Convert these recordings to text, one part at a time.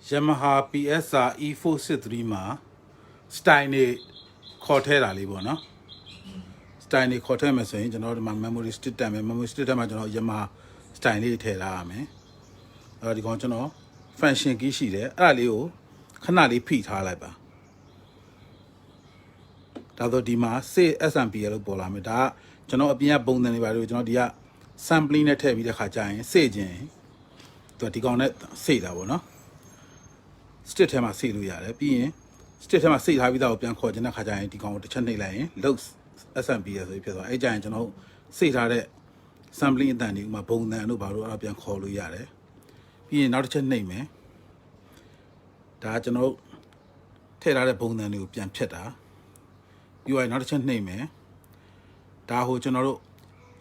Yamaha PSR E463 မှာ style နေခေါ်ထဲတာလေးပေါ့နော် style နေခေါ်ထဲမယ်ဆိုရင်ကျွန်တော်ဒီမှာ memory stick တက်မယ် memory stick တက်မှာကျွန်တော် Yamaha style လေးထည့်ထားရမယ်အဲ့တော့ဒီကောင်ကျွန်တော် function key ရှိတယ်အဲ့ဒါလေးကိုခဏလေးဖိထားလိုက်ပါဒါဆိုဒီမှာ save SMP လို့ပေါ်လာမယ်ဒါကကျွန်တော်အပြင်ကပုံစံတွေပါလို့ကျွန်တော်ဒီက sampling နဲ့ထည့်ပြီးတဲ့ခါကျရင် save ခြင်းသူဒီကောင်နဲ့ save တာပေါ့နော် stick ထဲမှာ save လို့ရတယ်ပြီးရင် stick ထဲမှာ save ထားပြီးသားကိုပြန်ခေါ်ခြင်းတဲ့ခါကျရင်ဒီကောင်ကိုတစ်ချက်နှိပ်လိုက်ရင် load SMP ရဆိုပြီးဖြစ်သွားအဲ့ကြရင်ကျွန်တော် save ထားတဲ့ sampling အတန်တွေဥမာပုံစံတို့ဘာလို့အဲ့ပြန်ခေါ်လို့ရတယ်ပြီးရင်နောက်တစ်ချက်နှိပ်မယ်ဒါကကျွန်တော်ထည့်ထားတဲ့ပုံစံတွေကိုပြန်ဖြတ်တာပြီးရင်နောက်တစ်ချက်နှိပ်မယ်ဒါဟိုကျွန်တော်တို့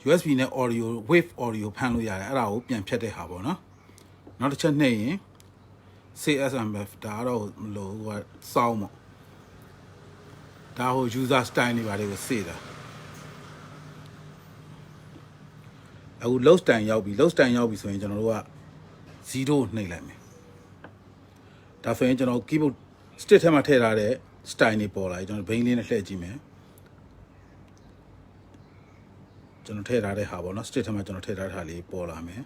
USB နဲ့ audio wave audio ဖမ်းလို့ရတယ်အဲ့ဒါကိုပြန်ဖြတ်တဲ့ဟာပေါ့နော်နောက်တစ်ချက်နှိပ်ရင် CSMF ဒါတော့မလို့ဟိုစောင်းပေါ့ဒါဟို user style တွေပါတယ်ကိုစေတာအခု load style ရောက်ပြီ load style ရောက်ပြီဆိုရင်ကျွန်တော်တို့က0နှိပ်လိုက်မယ်ဒါဆိုရင်ကျွန်တော် keyboard stick ထဲမှာထည့်ထားတဲ့ style တွေပေါ်လာပြီကျွန်တော်ဘိန်းလေးနဲ့လှည့်ကြည့်မယ်ကျွန်တော်ထည့်ထားတဲ့ဟာပေါ့နော် stick ထဲမှာကျွန်တော်ထည့်ထားတဲ့ဟာလေးပေါ်လာမယ်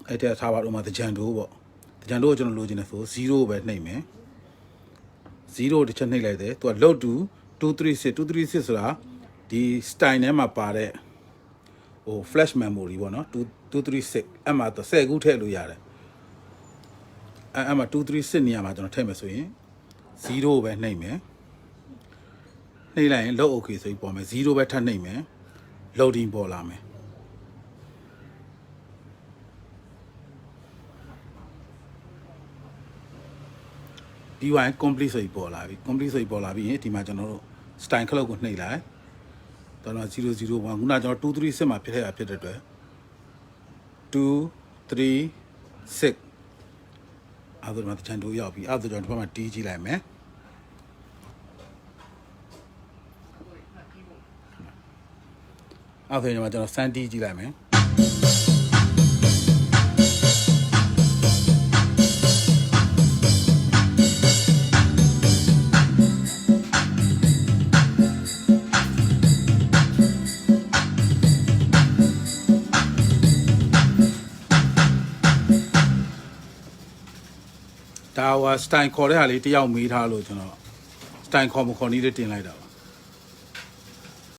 အဲ့ဒါထားပါတော့မှတကြံတိုးပေါ့တကြံတိုးကိုကျွန်တော်လိုချင်တယ်ဆို0ပဲနှိပ်မယ်0တစ်ချက်နှိပ်လိုက်တယ်သူက load to 236 ဆိုတာဒီ style ထဲမှာပါတဲ့ဟို flash memory ပေါ့နော်236အဲ့မှာ10ခုထည့်လို့ရတယ်အဲ့မှာ236နေရာမှာကျွန်တော်ထည့်မယ်ဆိုရင်0ပဲနှိပ်မယ်နှိပ်လိုက်ရင် load okay ဆိုပြီးပေါ်မယ်0ပဲထပ်နှိပ်မယ် loading ပေါ်လာမယ်ဒီဝိုင်း complete ဆိုပြီးပေါ်လာပြီ complete ဆိုပြီးပေါ်လာပြီးရင်ဒီမှာကျွန်တော်တို့ style ခလုတ်ကိုနှိပ်လိုက်တော့001ခုနကျွန်တော်236မှာဖြစ်ခဲ့တာဖြစ်တဲ့အတွက်236အဲ့ဒါမှတချန်တို့ရောက်ပြီအဲ့ဒါကျွန်တော်ဒီဘက်မှာတီးကြည့်လိုက်မယ်အဲ့ဒါကျွန်တော်စမ်းတီးကြည့်လိုက်မယ်ဒါဟို style ခေါ်တဲ့ဟာလေးတယောက်မေးထားလို့ကျွန်တော် style ခေါ်မခေါ်နည်းလေးတင်လိုက်တာပါ